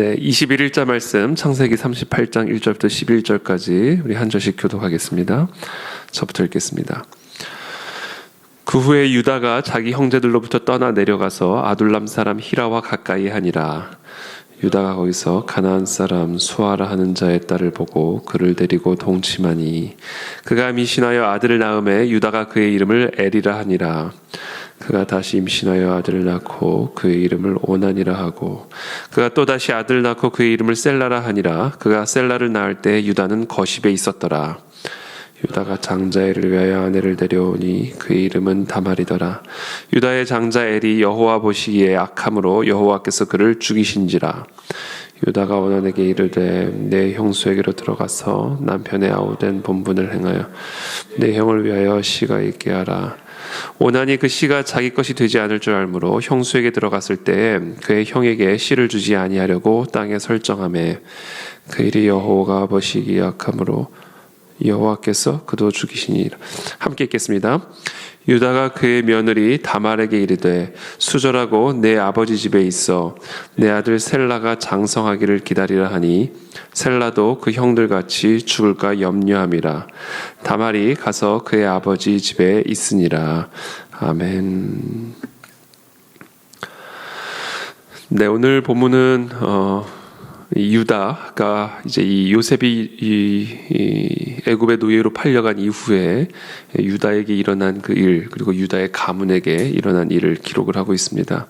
네, 21일자 말씀 창세기 38장 1절부터 11절까지 우리 한 절씩 교독하겠습니다. 저부터 읽겠습니다. 그 후에 유다가 자기 형제들로부터 떠나 내려가서 아둘람 사람 히라와 가까이 하니라. 유다가 거기서 가나안 사람 수아라 하는 자의 딸을 보고 그를 데리고 동침하니 그가 임신하여 아들을 낳음에 유다가 그의 이름을 에리라 하니라. 그가 다시 임신하여 아들을 낳고 그의 이름을 오난이라 하고 그가 또다시 아들을 낳고 그의 이름을 셀라라 하니라. 그가 셀라를 낳을 때 유다는 거십에 있었더라. 유다가 장자엘을 위하여 아내를 데려오니 그의 이름은 다말이더라. 유다의 장자 엘이 여호와 보시기에 악함으로 여호와께서 그를 죽이신지라. 유다가 오난에게 이르되 내 형수에게로 들어가서 남편의 아우된 본분을 행하여 내 형을 위하여 씨가 있게 하라. 오난이 그 씨가 자기 것이 되지 않을 줄 알므로 형수에게 들어갔을 때에 그의 형에게 씨를 주지 아니하려고 땅에 설정하매 그 일이 여호와가 보시기에 악함으로 여호와께서 그도 죽이시니라. 함께 읽겠습니다. 유다가 그의 며느리 다말에게 이르되 수절하고 내 아버지 집에 있어 내 아들 셀라가 장성하기를 기다리라 하니 셀라도 그 형들같이 죽을까 염려함이라. 다말이 가서 그의 아버지 집에 있으니라. 아멘. 네, 오늘 본문은 유다가 이제 이 요셉이 이 애굽의 노예로 팔려간 이후에 유다에게 일어난 그 일, 그리고 유다의 가문에게 일어난 일을 기록을 하고 있습니다.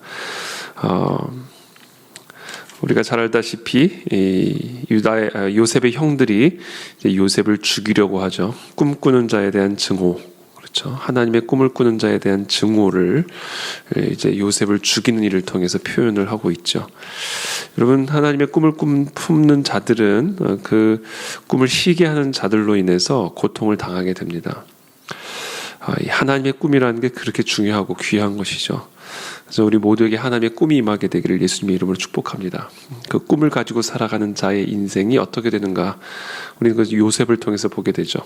우리가 잘 알다시피 요셉의 형들이 이제 요셉을 죽이려고 하죠. 꿈꾸는 자에 대한 증오. 그렇죠. 하나님의 꿈을 꾸는 자에 대한 증오를 이제 요셉을 죽이는 일을 통해서 표현을 하고 있죠. 여러분, 하나님의 꿈을 품는 자들은 그 꿈을 희게 하는 자들로 인해서 고통을 당하게 됩니다. 하나님의 꿈이라는 게 그렇게 중요하고 귀한 것이죠. 그래서 우리 모두에게 하나님의 꿈이 임하게 되기를 예수님의 이름으로 축복합니다. 그 꿈을 가지고 살아가는 자의 인생이 어떻게 되는가, 우리는 그 요셉을 통해서 보게 되죠.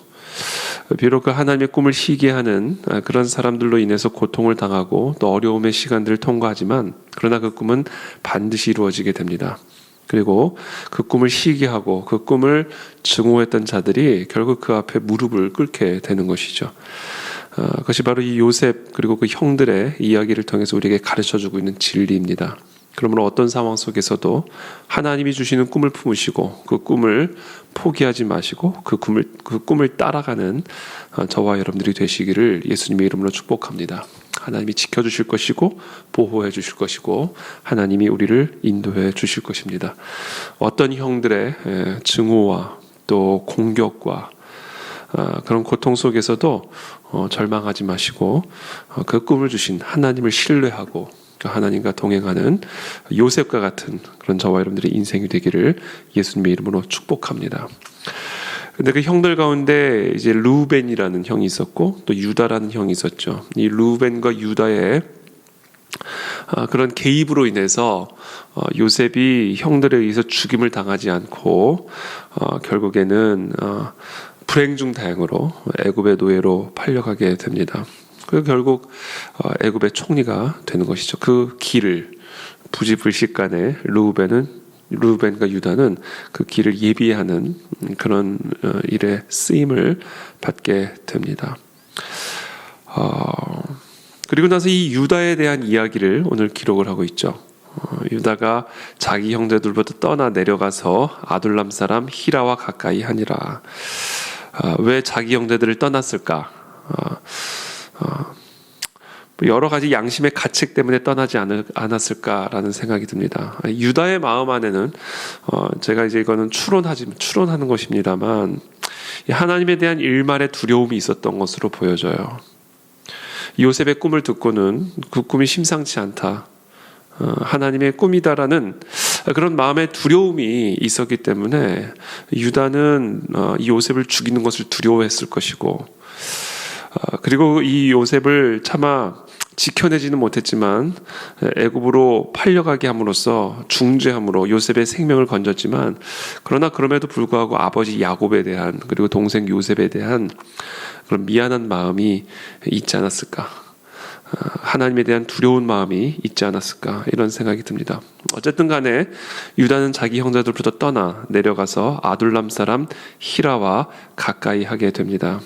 비록 그 하나님의 꿈을 희게 하는 그런 사람들로 인해서 고통을 당하고 또 어려움의 시간들을 통과하지만, 그러나 그 꿈은 반드시 이루어지게 됩니다. 그리고 그 꿈을 희게 하고 그 꿈을 증오했던 자들이 결국 그 앞에 무릎을 꿇게 되는 것이죠. 그것이 바로 이 요셉 그리고 그 형들의 이야기를 통해서 우리에게 가르쳐주고 있는 진리입니다. 그러므로 어떤 상황 속에서도 하나님이 주시는 꿈을 품으시고 그 꿈을 포기하지 마시고 그 꿈을 따라가는 저와 여러분들이 되시기를 예수님의 이름으로 축복합니다. 하나님이 지켜주실 것이고 보호해 주실 것이고 하나님이 우리를 인도해 주실 것입니다. 어떤 형들의 증오와 또 공격과 그런 고통 속에서도 절망하지 마시고 그 꿈을 주신 하나님을 신뢰하고 하나님과 동행하는 요셉과 같은 그런 저와 여러분들의 인생이 되기를 예수님의 이름으로 축복합니다. 근데 그 형들 가운데 이제 루벤이라는 형이 있었고 또 유다라는 형이 있었죠. 이 루벤과 유다의 그런 개입으로 인해서 요셉이 형들에 의해서 죽임을 당하지 않고 결국에는 불행 중 다행으로 애굽의 노예로 팔려가게 됩니다. 그리고 결국 애굽의 총리가 되는 것이죠. 그 길을 부지불식간에 루벤과 유다는 그 길을 예비하는 그런 일에 쓰임을 받게 됩니다. 그리고 나서 이 유다에 대한 이야기를 오늘 기록을 하고 있죠. 유다가 자기 형제들부터 떠나 내려가서 아둘람 사람 히라와 가까이 하니라. 왜 자기 형제들을 떠났을까? 여러 가지 양심의 가책 때문에 떠나지 않았을까라는 생각이 듭니다. 유다의 마음 안에는 제가 이제 이거는 추론하는 것입니다만 하나님에 대한 일말의 두려움이 있었던 것으로 보여져요. 요셉의 꿈을 듣고는 그 꿈이 심상치 않다, 하나님의 꿈이다라는 그런 마음의 두려움이 있었기 때문에 유다는 이 요셉을 죽이는 것을 두려워했을 것이고, 그리고 이 요셉을 차마 지켜내지는 못했지만 애굽으로 팔려가게 함으로써 중죄함으로 요셉의 생명을 건졌지만, 그러나 그럼에도 불구하고 아버지 야곱에 대한 그리고 동생 요셉에 대한 그런 미안한 마음이 있지 않았을까. 하나님에 대한 두려운 마음이 있지 않았을까 이런 생각이 듭니다. 어쨌든 간에 유다는 자기 형제들부터 떠나 내려가서 아둘람 사람 히라와 가까이 하게 됩니다.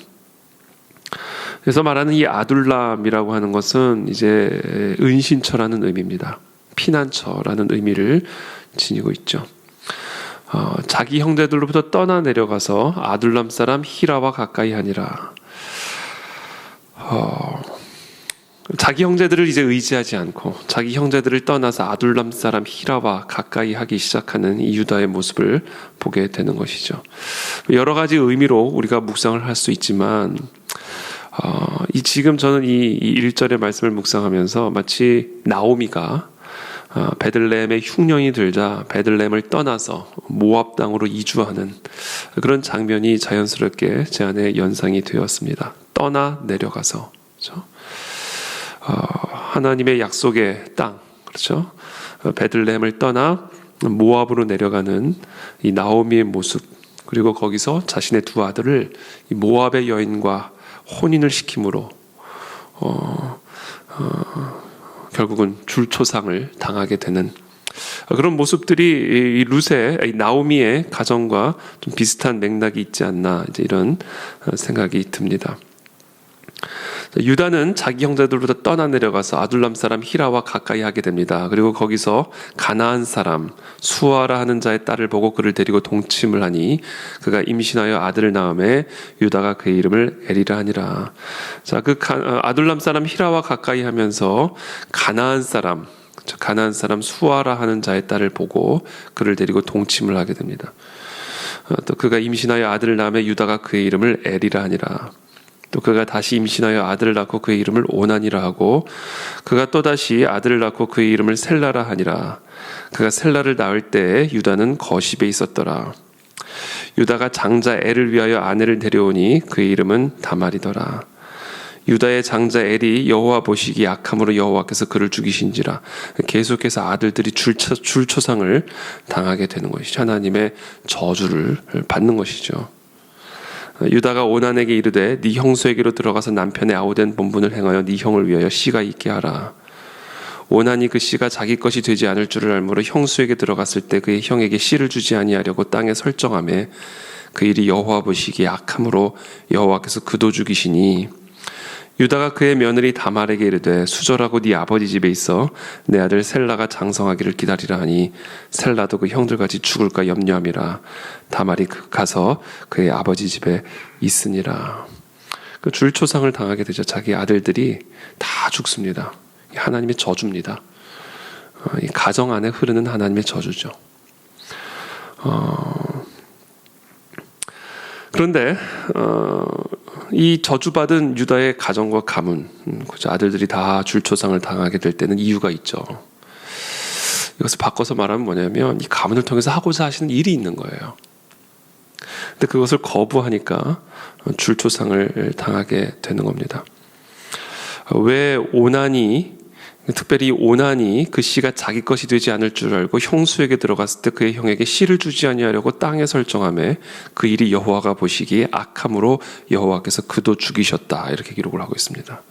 그래서 말하는 이 아둘람이라고 하는 것은 이제 은신처라는 의미입니다. 피난처라는 의미를 지니고 있죠. 자기 형제들로부터 떠나 내려가서 아둘람 사람 히라와 가까이 하니라. 자기 형제들을 이제 의지하지 않고 자기 형제들을 떠나서 아둘람 사람 히라와 가까이 하기 시작하는 이 유다의 모습을 보게 되는 것이죠. 여러 가지 의미로 우리가 묵상을 할 수 있지만 지금 저는 이 1절의 말씀을 묵상하면서 마치 나오미가 베들레헴의 흉년이 들자 베들레헴을 떠나서 모압 땅으로 이주하는 그런 장면이 자연스럽게 제 안에 연상이 되었습니다. 떠나 내려가서, 그렇죠? 하나님의 약속의 땅, 그렇죠? 베들레헴을 떠나 모압으로 내려가는 이 나오미의 모습, 그리고 거기서 자신의 두 아들을 이 모압의 여인과 혼인을 시킴으로 결국은 줄초상을 당하게 되는 그런 모습들이 이 룻의 나오미의 가정과 좀 비슷한 맥락이 있지 않나 이제 이런 생각이 듭니다. 유다는 자기 형제들로부터 떠나 내려가서 아둘람 사람 히라와 가까이 하게 됩니다. 그리고 거기서 가나안 사람 수아라 하는 자의 딸을 보고 그를 데리고 동침을 하니 그가 임신하여 아들을 낳음에 유다가 그의 이름을 에리라 하니라. 자, 아둘람 사람 히라와 가까이 하면서 가나안 사람 수아라 하는 자의 딸을 보고 그를 데리고 동침을 하게 됩니다. 또 그가 임신하여 아들을 낳음에 유다가 그의 이름을 에리라 하니라. 또 그가 다시 임신하여 아들을 낳고 그의 이름을 오난이라 하고 그가 또다시 아들을 낳고 그의 이름을 셀라라 하니라. 그가 셀라를 낳을 때에 유다는 거십에 있었더라. 유다가 장자 엘을 위하여 아내를 데려오니 그의 이름은 다말이더라. 유다의 장자 엘이 여호와 보시기 악함으로 여호와께서 그를 죽이신지라. 계속해서 아들들이 줄초상을 당하게 되는 것이죠. 하나님의 저주를 받는 것이죠. 유다가 오난에게 이르되 네 형수에게로 들어가서 남편의 아우된 본분을 행하여 네 형을 위하여 씨가 있게 하라. 오난이 그 씨가 자기 것이 되지 않을 줄을 알므로 형수에게 들어갔을 때 그의 형에게 씨를 주지 아니하려고 땅에 설정하매 그 일이 여호와 보시기에 악함으로 여호와께서 그도 죽이시니 유다가 그의 며느리 다말에게 이르되 수절하고 네 아버지 집에 있어 내 아들 셀라가 장성하기를 기다리라 하니 셀라도 그 형들같이 죽을까 염려함이라. 다말이 가서 그의 아버지 집에 있으니라. 그 줄초상을 당하게 되죠. 자기 아들들이 다 죽습니다. 하나님의 저주입니다. 이 가정 안에 흐르는 하나님의 저주죠. 그런데 이 저주받은 유다의 가정과 가문, 아들들이 다 줄초상을 당하게 될 때는 이유가 있죠. 이것을 바꿔서 말하면 뭐냐면 이 가문을 통해서 하고자 하시는 일이 있는 거예요. 근데 그것을 거부하니까 줄초상을 당하게 되는 겁니다. 왜 특별히 오난이 그 씨가 자기 것이 되지 않을 줄 알고 형수에게 들어갔을 때 그의 형에게 씨를 주지 아니하려고 땅에 설정하매 그 일이 여호와가 보시기에 악함으로 여호와께서 그도 죽이셨다. 이렇게 기록을 하고 있습니다.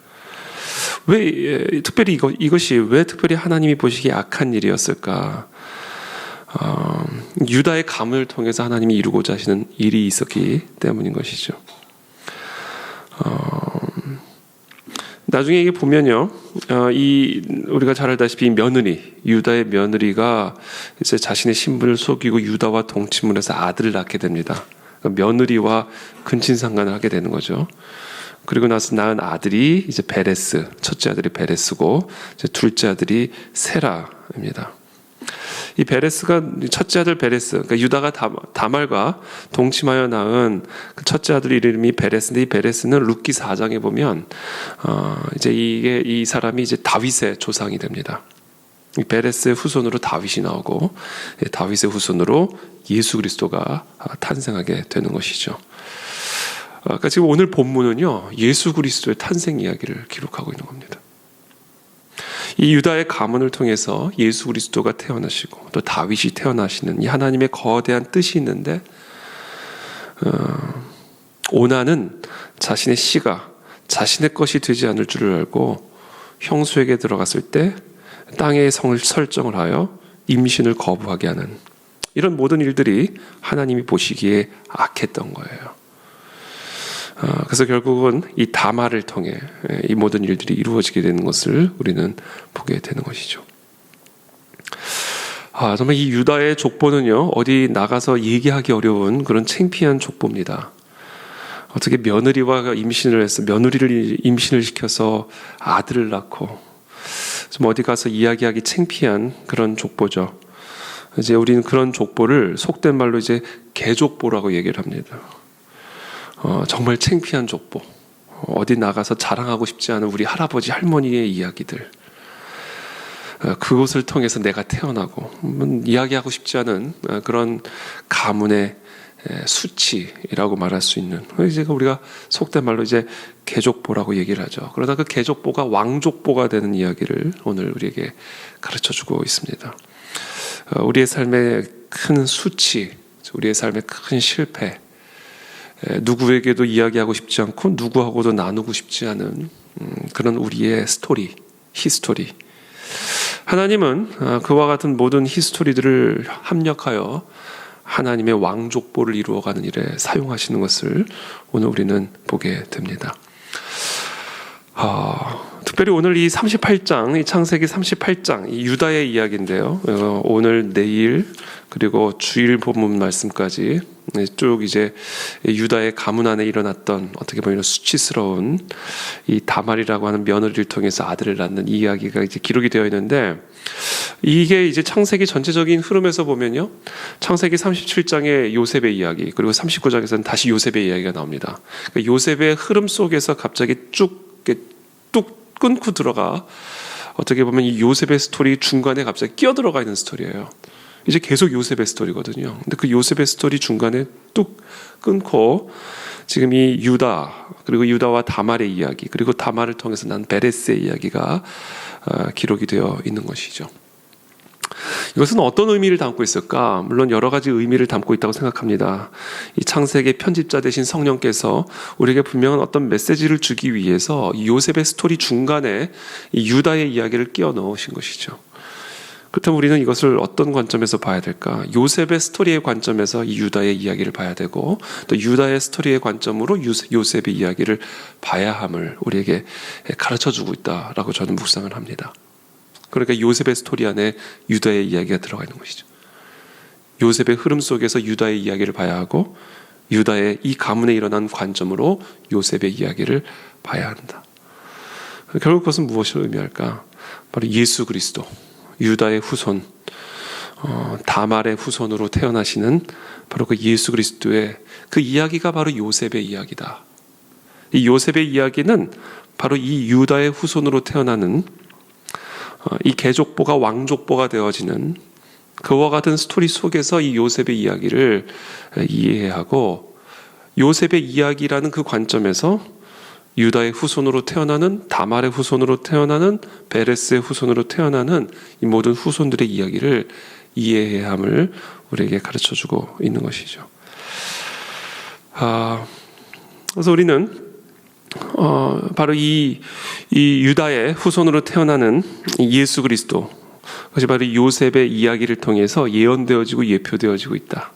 왜 특별히 이것이 왜 특별히 하나님이 보시기에 악한 일이었을까? 유다의 가문을 통해서 하나님이 이루고자 하시는 일이 있었기 때문인 것이죠. 나중에 이게 보면요, 우리가 잘 알다시피 유다의 며느리가 이제 자신의 신분을 속이고 유다와 동침을 해서 아들을 낳게 됩니다. 그러니까 며느리와 근친상간을 하게 되는 거죠. 그리고 나서 낳은 아들이 이제 베레스, 첫째 아들이 베레스고 이제 둘째 아들이 세라입니다. 이 베레스가 첫째 아들 베레스, 그러니까 유다가 다말과 동침하여 낳은 그 첫째 아들 이름이 베레스인데 이 베레스는 룻기 4장에 보면 이제 이 사람이 이제 다윗의 조상이 됩니다. 이 베레스의 후손으로 다윗이 나오고 다윗의 후손으로 예수 그리스도가 탄생하게 되는 것이죠. 그러니까 지금 오늘 본문은요 예수 그리스도의 탄생 이야기를 기록하고 있는 겁니다. 이 유다의 가문을 통해서 예수 그리스도가 태어나시고 또 다윗이 태어나시는 이 하나님의 거대한 뜻이 있는데 오난은 자신의 씨가 자신의 것이 되지 않을 줄을 알고 형수에게 들어갔을 때 땅의 성을 설정을 하여 임신을 거부하게 하는 이런 모든 일들이 하나님이 보시기에 악했던 거예요. 그래서 결국은 이 다말을 통해 이 모든 일들이 이루어지게 되는 것을 우리는 보게 되는 것이죠. 정말 이 유다의 족보는요, 어디 나가서 얘기하기 어려운 그런 창피한 족보입니다. 어떻게 며느리와 임신을 해서 며느리를 임신을 시켜서 아들을 낳고 좀 어디 가서 이야기하기 창피한 그런 족보죠. 이제 우리는 그런 족보를 속된 말로 이제 개족보라고 얘기를 합니다. 정말 창피한 족보. 어디 나가서 자랑하고 싶지 않은 우리 할아버지 할머니의 이야기들. 그곳을 통해서 내가 태어나고 이야기하고 싶지 않은 그런 가문의 수치라고 말할 수 있는 이제 우리가 속된 말로 이제 개족보라고 얘기를 하죠. 그러다 그 개족보가 왕족보가 되는 이야기를 오늘 우리에게 가르쳐주고 있습니다. 우리의 삶의 큰 수치, 우리의 삶의 큰 실패, 누구에게도 이야기하고 싶지 않고 누구하고도 나누고 싶지 않은 그런 우리의 스토리, 히스토리. 하나님은 그와 같은 모든 히스토리들을 합력하여 하나님의 왕족보를 이루어가는 일에 사용하시는 것을 오늘 우리는 보게 됩니다. 특별히 오늘 이 38장, 이 창세기 38장, 이 유다의 이야기인데요. 오늘, 내일, 그리고 주일 본문 말씀까지 쭉 이제 유다의 가문 안에 일어났던 어떻게 보면 수치스러운 이 다말이라고 하는 며느리를 통해서 아들을 낳는 이 이야기가 이제 기록이 되어 있는데, 이게 이제 창세기 전체적인 흐름에서 보면요, 창세기 37장의 요셉의 이야기, 그리고 39장에서는 다시 요셉의 이야기가 나옵니다. 그러니까 요셉의 흐름 속에서 갑자기 뚝 끊고 들어가, 어떻게 보면 이 요셉의 스토리 중간에 갑자기 끼어들어가 있는 스토리예요. 이제 계속 요셉의 스토리거든요. 근데 그 요셉의 스토리 중간에 뚝 끊고 지금 이 유다, 그리고 유다와 다말의 이야기, 그리고 다말을 통해서 난 베레스의 이야기가 기록이 되어 있는 것이죠. 이것은 어떤 의미를 담고 있을까? 물론 여러 가지 의미를 담고 있다고 생각합니다. 이 창세기 편집자 되신 성령께서 우리에게 분명한 어떤 메시지를 주기 위해서 요셉의 스토리 중간에 이 유다의 이야기를 끼워 넣으신 것이죠. 그렇다면 우리는 이것을 어떤 관점에서 봐야 될까? 요셉의 스토리의 관점에서 이 유다의 이야기를 봐야 되고, 또 유다의 스토리의 관점으로 요셉의 이야기를 봐야 함을 우리에게 가르쳐주고 있다라고 저는 묵상을 합니다. 그러니까 요셉의 스토리 안에 유다의 이야기가 들어가 있는 것이죠. 요셉의 흐름 속에서 유다의 이야기를 봐야 하고, 유다의 이 가문에 일어난 관점으로 요셉의 이야기를 봐야 한다. 결국 그것은 무엇을 의미할까? 바로 예수 그리스도, 유다의 후손, 다말의 후손으로 태어나시는 바로 그 예수 그리스도의 그 이야기가 바로 요셉의 이야기다. 이 요셉의 이야기는 바로 이 유다의 후손으로 태어나는 이 개족보가 왕족보가 되어지는 그와 같은 스토리 속에서 이 요셉의 이야기를 이해해야 하고, 요셉의 이야기라는 그 관점에서 유다의 후손으로 태어나는, 다말의 후손으로 태어나는, 베레스의 후손으로 태어나는 이 모든 후손들의 이야기를 이해해야 함을 우리에게 가르쳐주고 있는 것이죠. 그래서 우리는 바로 이 유다의 후손으로 태어나는 예수 그리스도, 그것이 바로 요셉의 이야기를 통해서 예언되어지고 예표되어지고 있다.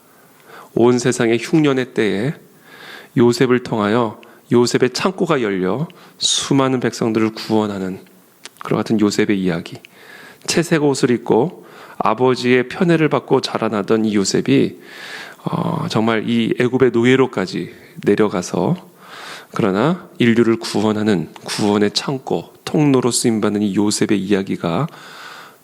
온 세상의 흉년의 때에 요셉을 통하여 요셉의 창고가 열려 수많은 백성들을 구원하는 그와 같은 요셉의 이야기. 채색 옷을 입고 아버지의 편애를 받고 자라나던 이 요셉이 정말 이 애굽의 노예로까지 내려가서, 그러나 인류를 구원하는 구원의 창고, 통로로 쓰임받는 이 요셉의 이야기가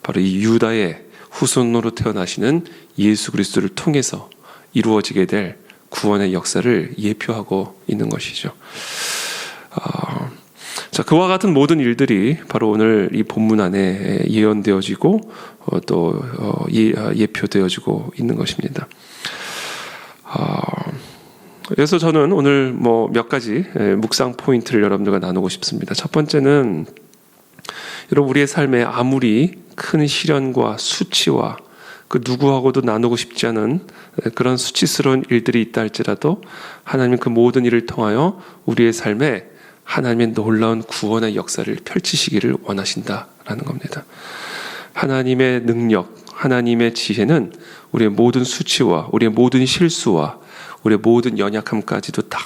바로 이 유다의 후손으로 태어나시는 예수 그리스도를 통해서 이루어지게 될 구원의 역사를 예표하고 있는 것이죠. 자, 그와 같은 모든 일들이 바로 오늘 이 본문 안에 예언되어지고 또 예표되어지고 있는 것입니다. 그래서 저는 오늘 몇 가지 묵상 포인트를 여러분들과 나누고 싶습니다. 첫 번째는, 여러분, 우리의 삶에 아무리 큰 시련과 수치와 그 누구하고도 나누고 싶지 않은 그런 수치스러운 일들이 있다 할지라도 하나님은 그 모든 일을 통하여 우리의 삶에 하나님의 놀라운 구원의 역사를 펼치시기를 원하신다라는 겁니다. 하나님의 능력, 하나님의 지혜는 우리의 모든 수치와 우리의 모든 실수와 우리의 모든 연약함까지도 다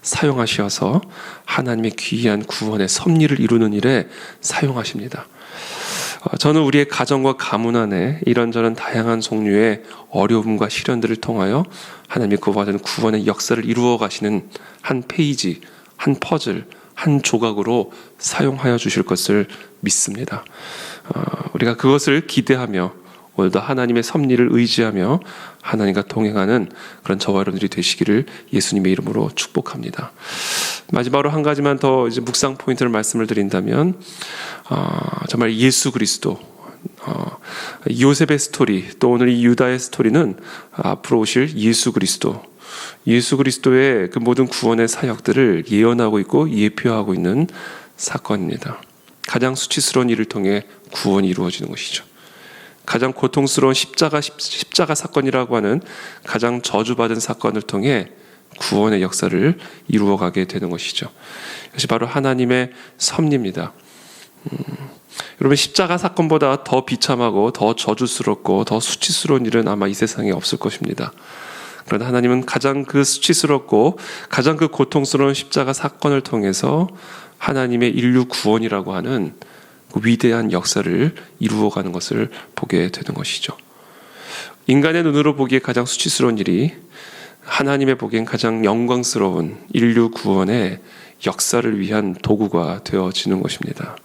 사용하셔서 하나님의 귀한 구원의 섭리를 이루는 일에 사용하십니다. 저는 우리의 가정과 가문 안에 이런저런 다양한 종류의 어려움과 시련들을 통하여 하나님의 그와는 구원의 역사를 이루어 가시는 한 페이지, 한 퍼즐, 한 조각으로 사용하여 주실 것을 믿습니다. 우리가 그것을 기대하며 오늘도 하나님의 섭리를 의지하며 하나님과 동행하는 그런 저와 여러분들이 되시기를 예수님의 이름으로 축복합니다. 마지막으로 한 가지만 더 이제 묵상 포인트를 말씀을 드린다면, 정말 예수 그리스도, 요셉의 스토리, 또 오늘 이 유다의 스토리는 앞으로 오실 예수 그리스도의 그 모든 구원의 사역들을 예언하고 있고 예표하고 있는 사건입니다. 가장 수치스러운 일을 통해 구원이 이루어지는 것이죠. 가장 고통스러운 십자가 사건이라고 하는 가장 저주받은 사건을 통해 구원의 역사를 이루어가게 되는 것이죠. 이것이 바로 하나님의 섭리입니다. 여러분, 십자가 사건보다 더 비참하고 더 저주스럽고 더 수치스러운 일은 아마 이 세상에 없을 것입니다. 그러나 하나님은 가장 그 수치스럽고 가장 그 고통스러운 십자가 사건을 통해서 하나님의 인류 구원이라고 하는 그 위대한 역사를 이루어가는 것을 보게 되는 것이죠. 인간의 눈으로 보기에 가장 수치스러운 일이 하나님의 보기엔 가장 영광스러운 인류 구원의 역사를 위한 도구가 되어지는 것입니다.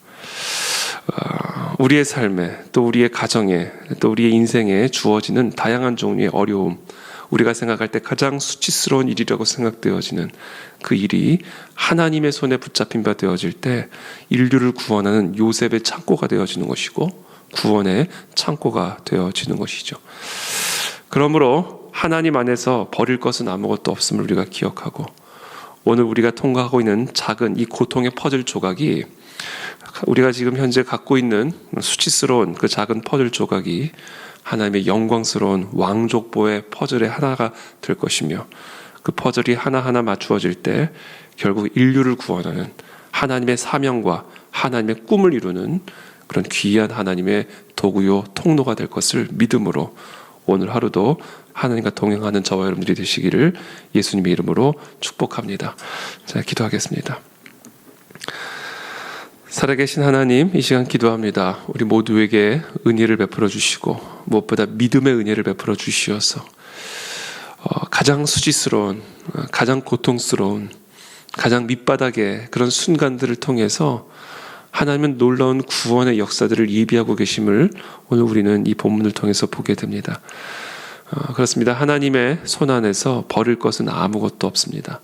우리의 삶에, 또 우리의 가정에, 또 우리의 인생에 주어지는 다양한 종류의 어려움, 우리가 생각할 때 가장 수치스러운 일이라고 생각되어지는 그 일이 하나님의 손에 붙잡힌 바 되어질 때 인류를 구원하는 요셉의 창고가 되어지는 것이고 구원의 창고가 되어지는 것이죠. 그러므로 하나님 안에서 버릴 것은 아무것도 없음을 우리가 기억하고, 오늘 우리가 통과하고 있는 작은 이 고통의 퍼즐 조각이, 우리가 지금 현재 갖고 있는 수치스러운 그 작은 퍼즐 조각이 하나님의 영광스러운 왕족보의 퍼즐의 하나가 될 것이며, 그 퍼즐이 하나하나 맞추어질 때 결국 인류를 구원하는 하나님의 사명과 하나님의 꿈을 이루는 그런 귀한 하나님의 도구요 통로가 될 것을 믿음으로 오늘 하루도 하나님과 동행하는 저와 여러분들이 되시기를 예수님의 이름으로 축복합니다. 자, 기도하겠습니다. 살아계신 하나님, 이 시간 기도합니다. 우리 모두에게 은혜를 베풀어 주시고 무엇보다 믿음의 은혜를 베풀어 주시어서 가장 수치스러운, 가장 고통스러운, 가장 밑바닥의 그런 순간들을 통해서 하나님은 놀라운 구원의 역사들을 예비하고 계심을 오늘 우리는 이 본문을 통해서 보게 됩니다. 그렇습니다. 하나님의 손 안에서 버릴 것은 아무것도 없습니다.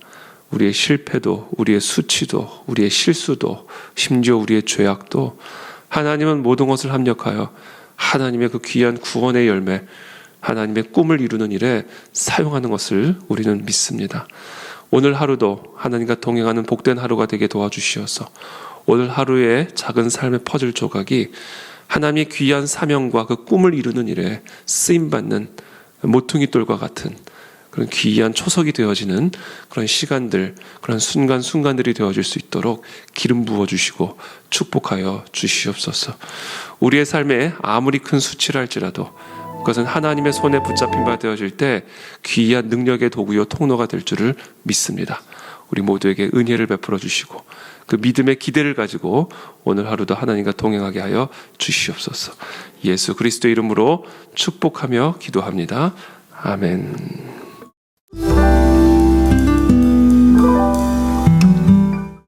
우리의 실패도, 우리의 수치도, 우리의 실수도, 심지어 우리의 죄악도 하나님은 모든 것을 합력하여 하나님의 그 귀한 구원의 열매, 하나님의 꿈을 이루는 일에 사용하는 것을 우리는 믿습니다. 오늘 하루도 하나님과 동행하는 복된 하루가 되게 도와주시어서 오늘 하루의 작은 삶의 퍼즐 조각이 하나님의 귀한 사명과 그 꿈을 이루는 일에 쓰임받는 모퉁이돌과 같은 그런 귀한 초석이 되어지는 그런 시간들, 그런 순간순간들이 되어질 수 있도록 기름 부어주시고 축복하여 주시옵소서. 우리의 삶에 아무리 큰 수치를 할지라도 그것은 하나님의 손에 붙잡힌 바 되어질 때 귀한 능력의 도구요 통로가 될 줄을 믿습니다. 우리 모두에게 은혜를 베풀어 주시고 그 믿음의 기대를 가지고 오늘 하루도 하나님과 동행하게 하여 주시옵소서. 예수 그리스도의 이름으로 축복하며 기도합니다. 아멘.